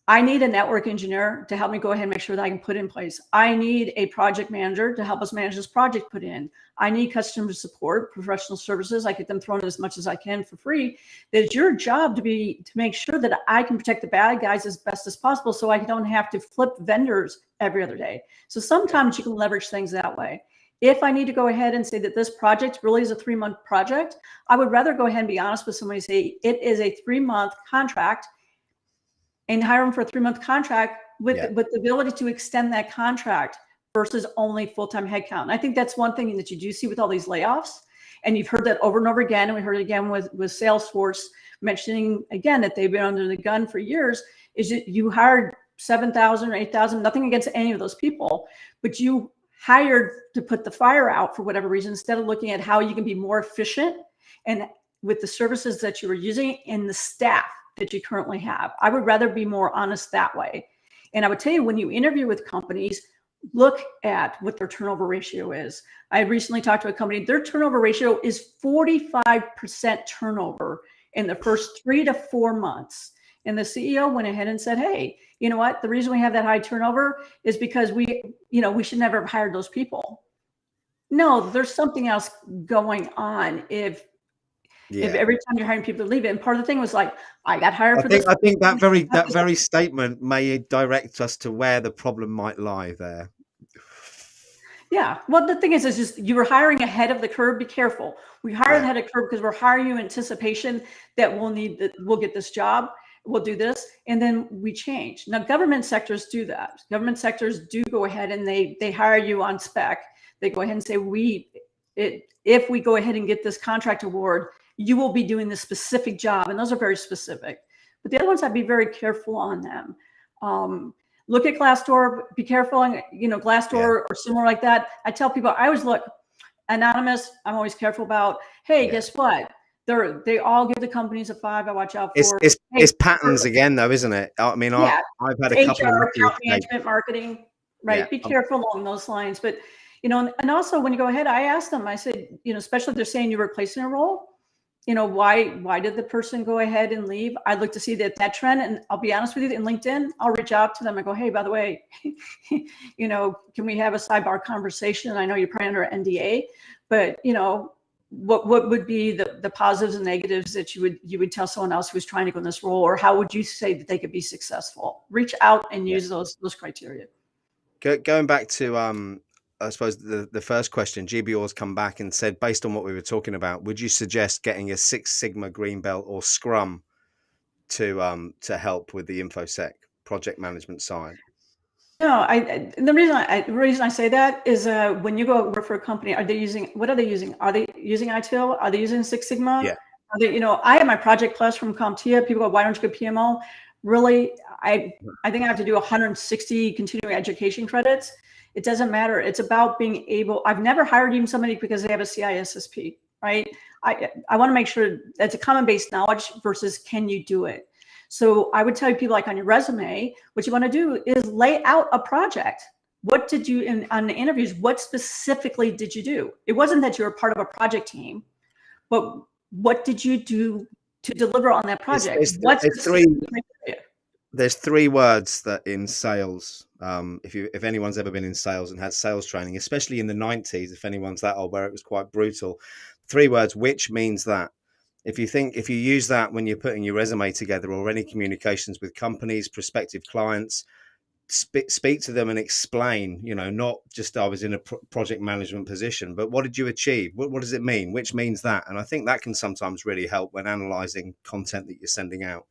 S2: I need a network engineer to help me go ahead and make sure that I can put in place. I need a project manager to help us manage this project put in. I need customer support, professional services. I get them thrown in as much as I can for free. That it's your job to make sure that I can protect the bad guys as best as possible, so I don't have to flip vendors every other day. So sometimes you can leverage things that way. If I need to go ahead and say that this project really is a 3-month project, I would rather go ahead and be honest with somebody and say it is a 3-month contract, and hire them for a 3-month contract with the ability to extend that contract versus only full-time headcount. And I think that's one thing that you do see with all these layoffs. And you've heard that over and over again. And we heard it again with Salesforce mentioning again that they've been under the gun for years, is that you hired 7,000 or 8,000, nothing against any of those people, but you hired to put the fire out for whatever reason, instead of looking at how you can be more efficient and with the services that you were using and the staff that you currently have. I would rather be more honest that way. And I would tell you, when you interview with companies, look at what their turnover ratio is. I recently talked to a company, their turnover ratio is 45% turnover in the first 3 to 4 months. And the CEO went ahead and said, hey, you know what? The reason we have that high turnover is because we should never have hired those people. No, there's something else going on if every time you're hiring people to leave it. And part of the thing was like, I got hired for this.
S1: I think that very statement may direct us to where the problem might lie there.
S2: Yeah. Well, the thing is just you were hiring ahead of the curve. Be careful. We hired ahead of the curve because we're hiring you in anticipation that we'll get this job. We'll do this. And then we change. Now, government sectors do that. Government sectors do go ahead and they hire you on spec. They go ahead and say, if we go ahead and get this contract award, you will be doing this specific job. And those are very specific. But the other ones, I'd be very careful on them. Look at Glassdoor, be careful on, Glassdoor or somewhere like that. I tell people, I always look, Anonymous, I'm always careful about, hey, guess what? They all give the companies a 5. I watch out for.
S1: It's patterns again, though, isn't it? I mean, I've had a couple of
S2: HR, account management, marketing, right? Be careful along those lines. But, and also when you go ahead, I asked them, I said, especially if they're saying you're replacing a role, why did the person go ahead and leave? I'd look to see that trend. And I'll be honest with you, in LinkedIn, I'll reach out to them and go, hey, by the way, can we have a sidebar conversation? I know you're probably under NDA, but what would be the positives and negatives that you would tell someone else who was trying to go in this role, or how would you say that they could be successful? Reach out and use those criteria.
S1: Going back to I suppose the first question, GBO's come back and said, based on what we were talking about, would you suggest getting a Six Sigma green belt or Scrum to help with the InfoSec project management side?
S2: No, the reason I say that is when you go work for a company, what are they using? Are they using ITIL? Are they using Six Sigma?
S1: Yeah.
S2: Are they, I have my Project Plus from CompTIA. People go, why don't you get PMO? Really, I think I have to do 160 continuing education credits. It doesn't matter. It's about being able. I've never hired even somebody because they have a CISSP, right? I want to make sure that's a common base knowledge versus can you do it? So I would tell you people, like on your resume, what you want to do is lay out a project. What did you, on the interviews, what specifically did you do? It wasn't that you were part of a project team, but what did you do to deliver on that project?
S1: There's three words that in sales, if anyone's ever been in sales and had sales training, especially in the 90s, if anyone's that old, where it was quite brutal, 3 words, which means that. If you use that when you're putting your resume together or any communications with companies, prospective clients, speak to them and explain, not just I was in a project management position, but what did you achieve? What does it mean? Which means that. And I think that can sometimes really help when analyzing content that you're sending out.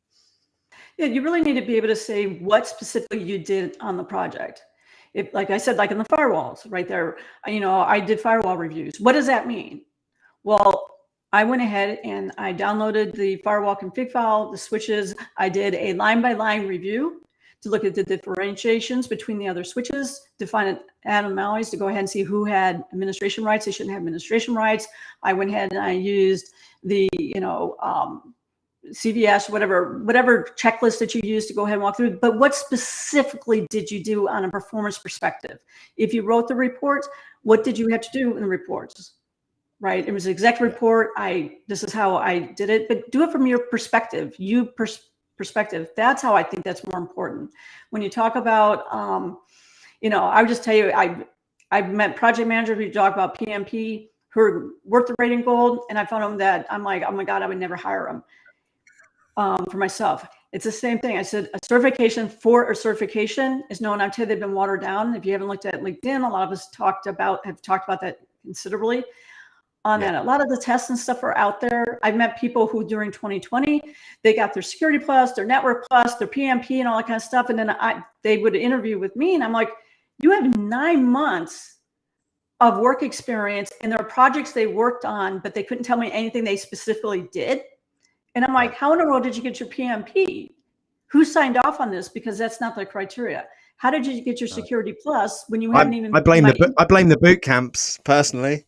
S2: Yeah, you really need to be able to say what specifically you did on the project. If, like I said, like in the firewalls right there, I did firewall reviews. What does that mean? Well, I went ahead and I downloaded the firewall config file, the switches. I did a line-by-line review to look at the differentiations between the other switches, define anomalies to go ahead and see who had administration rights. They shouldn't have administration rights. I went ahead and I used the, CVS, whatever checklist that you use to go ahead and walk through. But what specifically did you do on a performance perspective? If you wrote the report, what did you have to do in the reports? Right? It was an executive report. This is how I did it, but do it from your perspective, perspective. That's how I think that's more important. When you talk about, I would just tell you, I've met project managers who talk about PMP who are worth the rating gold. And I found them that I'm like, oh my God, I would never hire them for myself. It's the same thing. I said a certification for a certification is known. I'd say they've been watered down. If you haven't looked at LinkedIn, a lot of us have talked about that considerably. On that, a lot of the tests and stuff are out there. I've met people who during 2020, they got their security plus, their network plus, their PMP and all that kind of stuff. And then they would interview with me and I'm like, you have 9 months of work experience and there are projects they worked on, but they couldn't tell me anything they specifically did. And I'm like, how in the world did you get your PMP? Who signed off on this? Because that's not the criteria. How did you get your security plus when you haven't even?
S1: I blame the boot camps personally.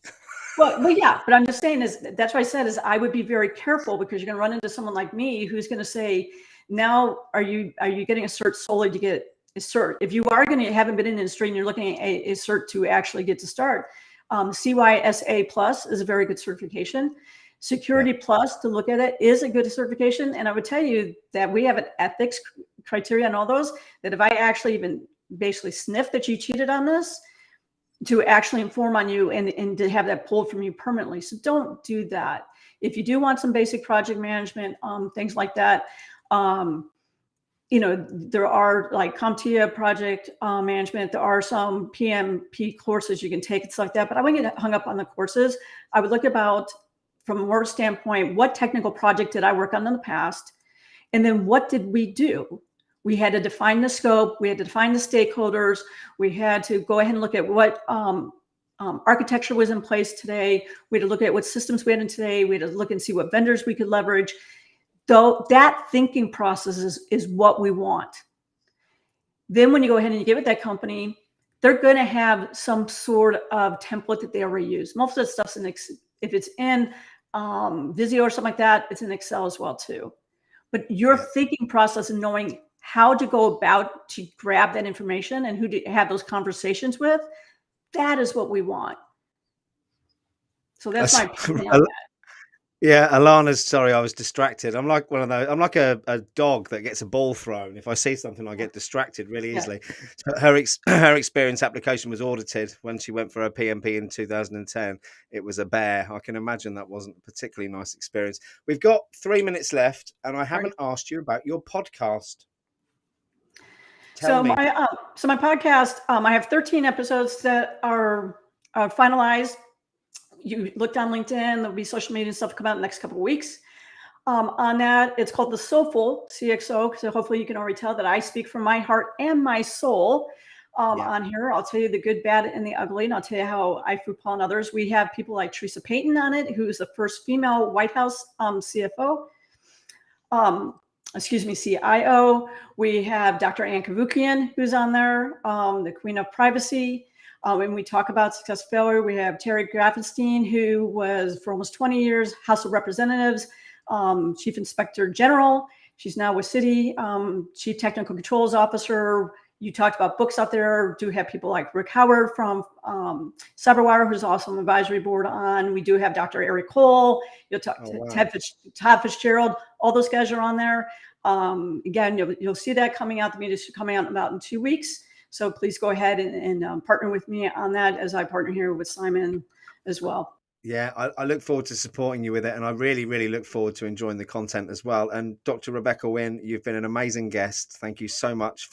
S2: Well, yeah, but I'm just saying that's why I said I would be very careful because you're going to run into someone like me who's going to say, now are you getting a cert solely to get a cert? If you are haven't been in the industry and you're looking at a cert to actually get to start, CYSA plus is a very good certification. Security plus to look at it is a good certification. And I would tell you that we have an ethics criteria on all those, that if I actually even basically sniff that you cheated on this, to actually inform on you and to have that pulled from you permanently. So don't do that. If you do want some basic project management, things like that, there are like CompTIA project management. There are some PMP courses you can take. It's like that, but I wouldn't get hung up on the courses. I would look about from a work standpoint, what technical project did I work on in the past? And then what did we do? We had to define the scope. We had to define the stakeholders. We had to go ahead and look at what architecture was in place today. We had to look at what systems we had in today. We had to look and see what vendors we could leverage. Though that thinking process is what we want. Then when you go ahead and you give it that company, they're going to have some sort of template that they already use. Most of the stuff's if it's in Visio or something like that, it's in Excel as well too. But your thinking process and knowing how to go about to grab that information and who to have those conversations with, that is what we want. So that's my opinion on that.
S1: Yeah, Alana's sorry, I was distracted. I'm like one of those. I'm like a dog that gets a ball thrown. If I see something, I get distracted really easily. So her experience application was audited when she went for her PMP in 2010. It was a bear. I can imagine that wasn't a particularly nice experience. We've got 3 minutes left, and I haven't asked you about your podcast. Tell me.
S2: My podcast, I have 13 episodes that are finalized. You looked on LinkedIn, there'll be social media stuff come out in the next couple of weeks. On that, it's called the Soulful, CXO. So hopefully you can already tell that I speak from my heart and my soul on here. I'll tell you the good, bad, and the ugly, and I'll tell you how I food upon others. We have people like Teresa Payton on it, who's the first female White House CFO. CIO. We have Dr. Ann Kavukian, who's on there, the Queen of Privacy. When we talk about success failure, we have Terry Grafenstein, who was for almost 20 years House of Representatives, Chief Inspector General. She's now with Citi, Chief Technical Controls Officer. You talked about books out there. Do have people like Rick Howard from CyberWire, who's also on the advisory board on. We do have Dr. Eric Cole. You'll talk to Todd Fitzgerald. All those guys are on there. Again, you'll see that coming out. The meeting is coming out about in 2 weeks. So please go ahead and partner with me on that as I partner here with Simon as well.
S1: Yeah, I look forward to supporting you with it. And I really, really look forward to enjoying the content as well. And Dr. Rebecca Wynn, you've been an amazing guest. Thank you so much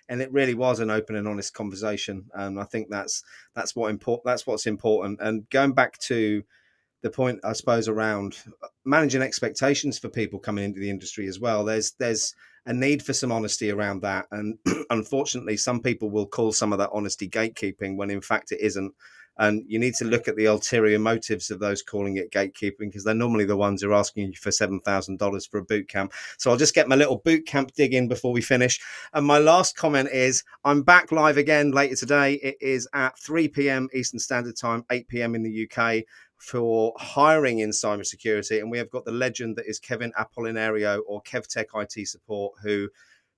S1: and it really was an open and honest conversation. And I think that's what's important. And going back to the point, I suppose, around managing expectations for people coming into the industry as well, there's a need for some honesty around that. And unfortunately, some people will call some of that honesty gatekeeping when in fact it isn't. And you need to look at the ulterior motives of those calling it gatekeeping, because they're normally the ones who are asking you for $7,000 for a boot camp. So I'll just get my little boot camp dig in before we finish. And my last comment is I'm back live again later today. It is at 3 p.m. Eastern Standard Time, 8 p.m. in the UK, for hiring in cybersecurity. And we have got the legend that is Kevin Apollinario, or KevTech IT Support, who,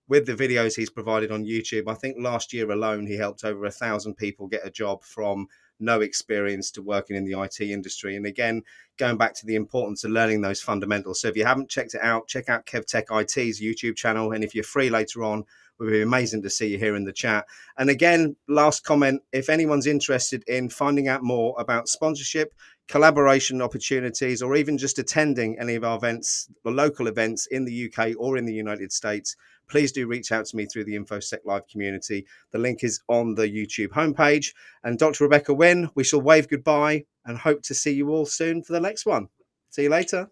S1: with the videos he's provided on YouTube, I think last year alone, he helped over 1,000 people get a job from no experience to working in the IT industry. And again, going back to the importance of learning those fundamentals. So if you haven't checked it out, check out KevTech IT's YouTube channel. And if you're free later on, it would be amazing to see you here in the chat. And again, last comment, if anyone's interested in finding out more about sponsorship, collaboration opportunities, or even just attending any of our events, the local events in the UK or in the United States, please do reach out to me through the InfoSec Live community. The link is on the YouTube homepage. And Dr. Rebecca Wynn, we shall wave goodbye and hope to see you all soon for the next one. See you later.